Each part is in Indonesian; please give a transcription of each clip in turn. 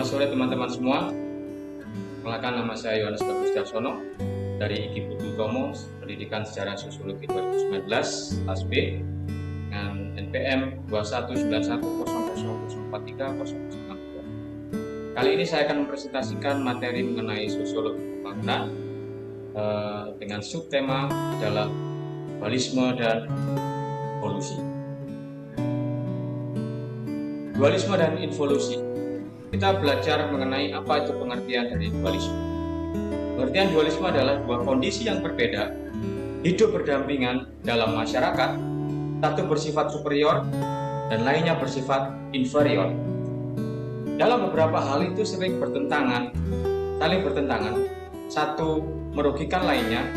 Selamat sore teman-teman semua. Perkenalkan, nama saya Yohanes Bagus Darsono dari IKI Putu Utomo, Pendidikan Sejarah Sosiologi 2019 kelas B dengan NPM 21910043004. Kali ini saya akan mempresentasikan materi mengenai sosiologi pembangunan dengan subtema adalah dualisme dan evolusi. Dualisme dan evolusi. Kita belajar mengenai apa itu pengertian dari dualisme. Pengertian dualisme adalah dua kondisi yang berbeda, hidup berdampingan dalam masyarakat, satu bersifat superior dan lainnya bersifat inferior. Dalam beberapa hal itu sering saling bertentangan, satu merugikan lainnya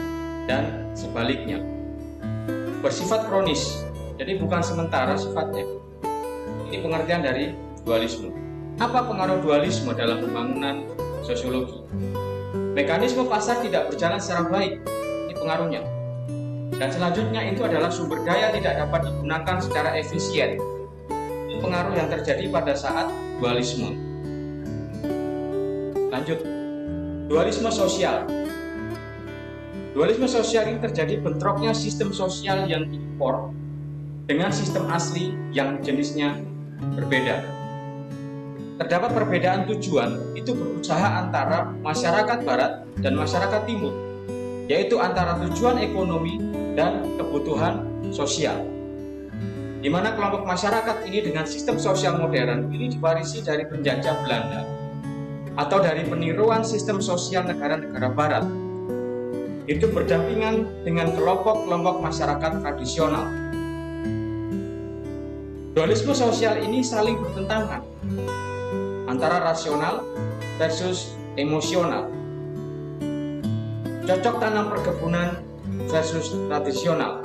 dan sebaliknya. Bersifat kronis, jadi bukan sementara sifatnya. Ini pengertian dari dualisme. Apa pengaruh dualisme dalam pembangunan sosiologi? Mekanisme pasar tidak berjalan secara baik, ini pengaruhnya. Dan selanjutnya itu adalah sumber daya tidak dapat digunakan secara efisien. Ini pengaruh yang terjadi pada saat dualisme. Lanjut, dualisme sosial. Dualisme sosial ini terjadi bentroknya sistem sosial yang diimpor dengan sistem asli yang jenisnya berbeda. Terdapat perbedaan tujuan itu berusaha antara masyarakat barat dan masyarakat timur, yaitu antara tujuan ekonomi dan kebutuhan sosial. Di mana kelompok masyarakat ini dengan sistem sosial modern ini diwarisi dari penjajah Belanda atau dari peniruan sistem sosial negara-negara barat. Itu berdampingan dengan kelompok-kelompok masyarakat tradisional. Dualisme sosial ini saling bertentangan antara rasional versus emosional, cocok tanam perkebunan versus tradisional,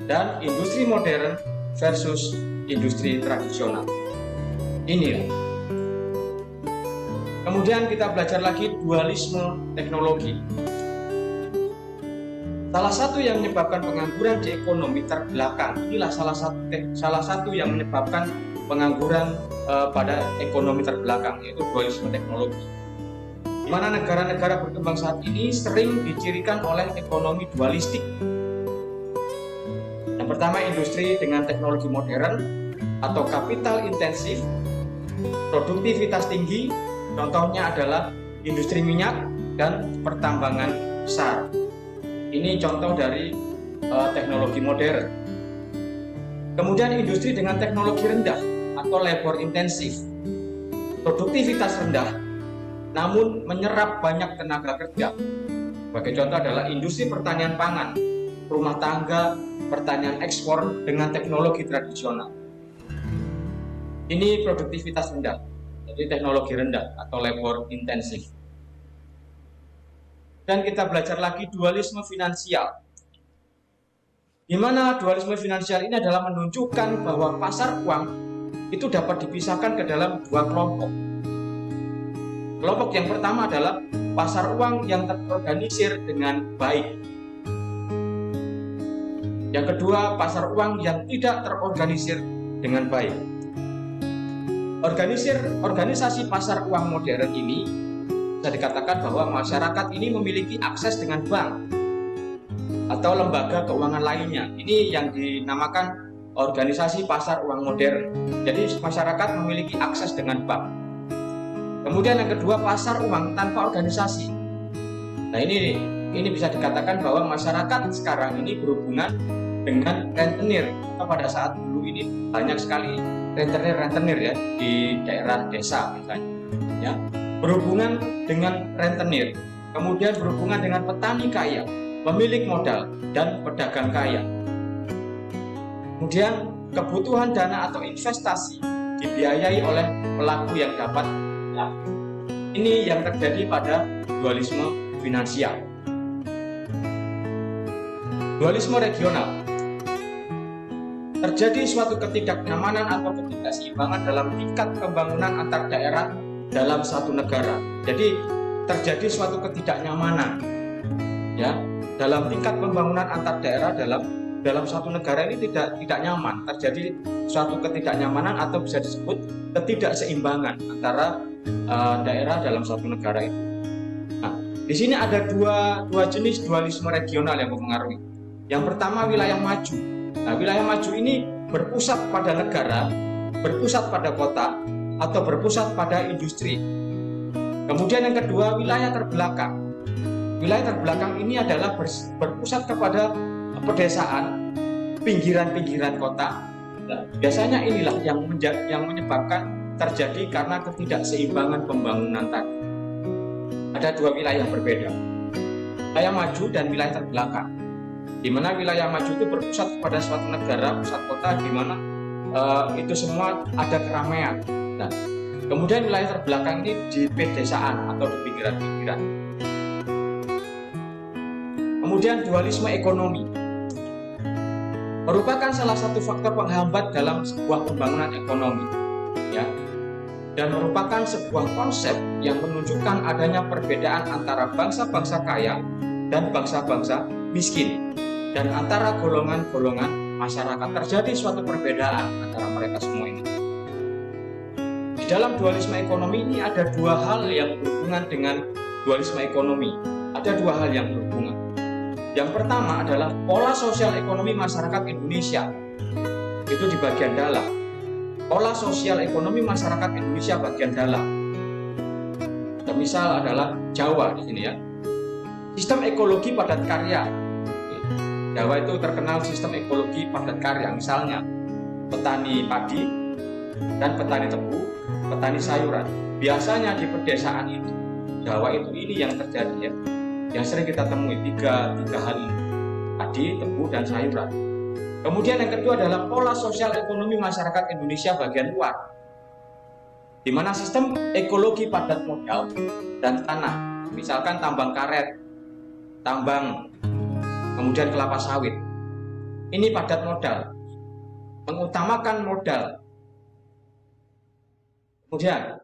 dan industri modern versus industri tradisional. Inilah. Kemudian kita belajar lagi dualisme teknologi. Salah satu yang menyebabkan pengangguran di ekonomi terbelakang, inilah salah satu yang menyebabkan pengangguran pada ekonomi terbelakang, yaitu dualisme teknologi. Di mana negara-negara berkembang saat ini sering dicirikan oleh ekonomi dualistik. Yang pertama, industri dengan teknologi modern atau kapital intensif, produktivitas tinggi, contohnya adalah industri minyak dan pertambangan besar. Ini contoh dari teknologi modern. Kemudian industri dengan teknologi rendah atau labor intensif, produktivitas rendah namun menyerap banyak tenaga kerja. Sebagai contoh adalah industri pertanian pangan, rumah tangga, pertanian ekspor dengan teknologi tradisional. Ini produktivitas rendah, jadi teknologi rendah atau labor intensif. Dan kita belajar lagi dualisme finansial, di mana dualisme finansial ini adalah menunjukkan bahwa pasar uang itu dapat dipisahkan ke dalam dua kelompok. Kelompok yang pertama adalah pasar uang yang terorganisir dengan baik. Yang kedua, pasar uang yang tidak terorganisir dengan baik. Organisasi pasar uang modern ini bisa dikatakan bahwa masyarakat ini memiliki akses dengan bank atau lembaga keuangan lainnya. Ini yang dinamakan organisasi pasar uang modern. Jadi masyarakat memiliki akses dengan bank. Kemudian yang kedua, pasar uang tanpa organisasi. Nah, ini bisa dikatakan bahwa masyarakat sekarang ini berhubungan dengan rentenir. Pada saat dulu ini banyak sekali rentenir ya di daerah desa misalnya. Ya, berhubungan dengan rentenir. Kemudian berhubungan dengan petani kaya, pemilik modal dan pedagang kaya. Kemudian kebutuhan dana atau investasi dibiayai oleh pelaku yang dapat laku. Ini yang terjadi pada dualisme finansial. Dualisme regional. Terjadi suatu ketidaknyamanan atau ketidakseimbangan dalam tingkat pembangunan antar daerah dalam satu negara. Jadi terjadi suatu ketidaknyamanan ya dalam tingkat pembangunan antar daerah dalam suatu negara ini tidak nyaman, terjadi suatu ketidaknyamanan atau bisa disebut ketidakseimbangan antara daerah dalam satu negara itu. Nah, di sini ada dua jenis dualisme regional yang mempengaruhi. Yang pertama, wilayah maju. Nah, wilayah maju ini berpusat pada negara, berpusat pada kota, atau berpusat pada industri. Kemudian yang kedua, wilayah terbelakang. Wilayah terbelakang ini adalah berpusat kepada pedesaan, pinggiran-pinggiran kota. Nah, biasanya inilah yang menyebabkan terjadi karena ketidakseimbangan pembangunan tadi. Ada dua wilayah berbeda, wilayah maju dan wilayah terbelakang. Di mana wilayah maju itu berpusat pada suatu negara, pusat kota, di mana itu semua ada keramaian. Nah, kemudian wilayah terbelakang ini di pedesaan atau di pinggiran-pinggiran. Kemudian dualisme ekonomi merupakan salah satu faktor penghambat dalam sebuah pembangunan ekonomi, ya, dan merupakan sebuah konsep yang menunjukkan adanya perbedaan antara bangsa-bangsa kaya dan bangsa-bangsa miskin, dan antara golongan-golongan masyarakat terjadi suatu perbedaan antara mereka semua ini. Di dalam dualisme ekonomi ini ada dua hal yang berhubungan dengan dualisme ekonomi. Ada dua hal yang berhubungan. Yang pertama adalah pola sosial ekonomi masyarakat Indonesia. Itu di bagian dalam. Pola sosial ekonomi masyarakat Indonesia bagian dalam. Misal adalah Jawa di sini, ya. Sistem ekologi padat karya. Jawa itu terkenal sistem ekologi padat karya. Misalnya petani padi dan petani tebu, petani sayuran. Biasanya di pedesaan itu, Jawa itu ini yang terjadi, ya. Yang sering kita temui tiga hal ini, padi, tebu, dan sayuran. Kemudian yang kedua adalah pola sosial ekonomi masyarakat Indonesia bagian luar, di mana sistem ekologi padat modal dan tanah, misalkan tambang karet, tambang, kemudian kelapa sawit. Ini padat modal, mengutamakan modal. Kemudian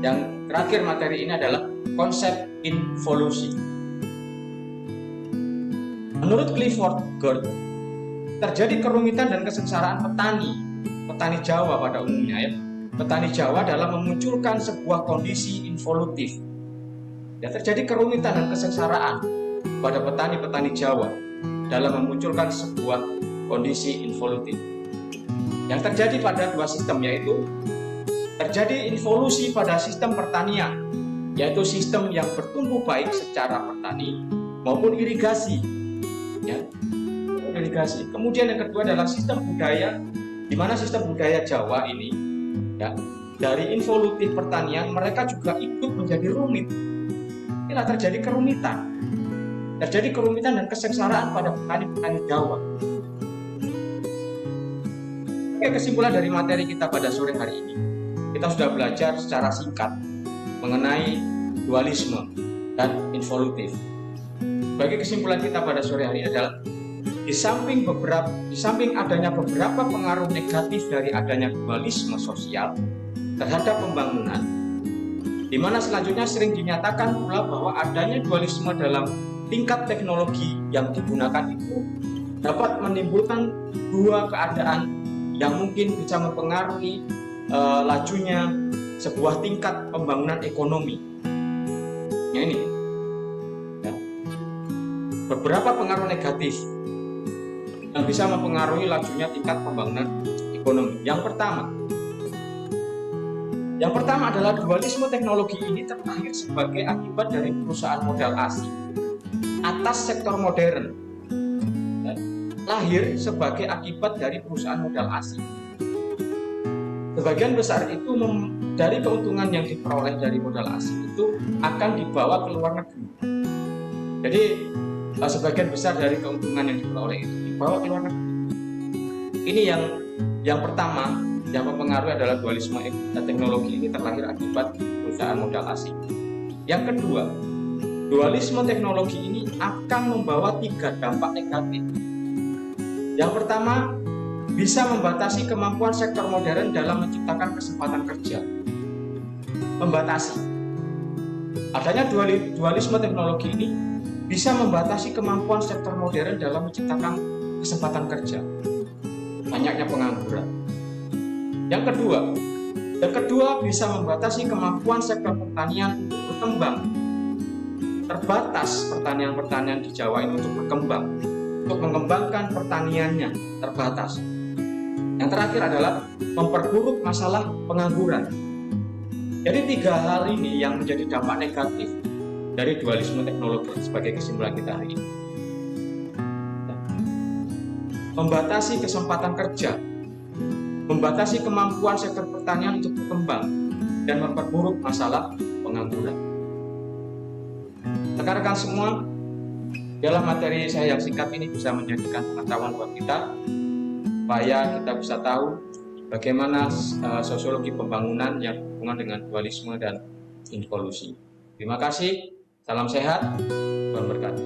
yang terakhir materi ini adalah konsep involusi. Menurut Clifford Geertz, terjadi kerumitan dan kesengsaraan petani Jawa pada umumnya, ya. Petani Jawa dalam memunculkan sebuah kondisi involutif. Ya, terjadi kerumitan dan kesengsaraan pada petani-petani Jawa dalam memunculkan sebuah kondisi involutif. Yang terjadi pada dua sistem, yaitu terjadi involusi pada sistem pertanian, yaitu sistem yang bertumbuh baik secara petani maupun irigasi, ya, irigasi. Kemudian yang kedua adalah sistem budaya, di mana sistem budaya Jawa ini, ya, dari involutif pertanian mereka juga ikut menjadi rumit. Inilah terjadi kerumitan dan kesengsaraan pada petani-petani Jawa. Oke, kesimpulan dari materi kita pada sore hari ini, kita sudah belajar secara singkat mengenai dualisme dan involutif. Bagi kesimpulan kita pada sore hari ini adalah di samping adanya beberapa pengaruh negatif dari adanya dualisme sosial terhadap pembangunan, di mana selanjutnya sering dinyatakan pula bahwa adanya dualisme dalam tingkat teknologi yang digunakan itu dapat menimbulkan dua keadaan yang mungkin bisa mempengaruhi lajunya sebuah tingkat pembangunan ekonomi. Ya, ini, ya, beberapa pengaruh negatif yang bisa mempengaruhi lajunya tingkat pembangunan ekonomi. Yang pertama adalah dualisme teknologi ini terlahir sebagai akibat dari perusahaan modal asing atas sektor modern. Ya, lahir sebagai akibat dari perusahaan modal asing. Sebagian besar itu dari keuntungan yang diperoleh dari modal asing itu akan dibawa ke luar negeri. Jadi sebagian besar dari keuntungan yang diperoleh itu dibawa ke luar negeri. Ini yang pertama yang mempengaruhi adalah dualisme teknologi ini terlahir akibat perusahaan modal asing. Yang kedua, dualisme teknologi ini akan membawa 3 dampak negatif. Yang pertama, bisa membatasi kemampuan sektor modern dalam menciptakan kesempatan kerja. Membatasi. Adanya dualisme teknologi ini bisa membatasi kemampuan sektor modern dalam menciptakan kesempatan kerja. Banyaknya pengangguran. Yang kedua, Yang kedua, bisa membatasi kemampuan sektor pertanian untuk berkembang. Terbatas pertanian di Jawa ini untuk berkembang, untuk mengembangkan pertaniannya terbatas. Yang terakhir adalah memperburuk masalah pengangguran. Jadi 3 hal ini yang menjadi dampak negatif dari dualisme teknologi sebagai kesimpulan kita hari ini. Membatasi kesempatan kerja, membatasi kemampuan sektor pertanian untuk berkembang, dan memperburuk masalah pengangguran. Rekan-rekan semua, dalam materi saya yang singkat ini bisa menjadikan pengetahuan buat kita, supaya kita bisa tahu bagaimana sosiologi pembangunan yang berhubungan dengan dualisme dan involusi. Terima kasih, salam sehat, Tuhan berkati.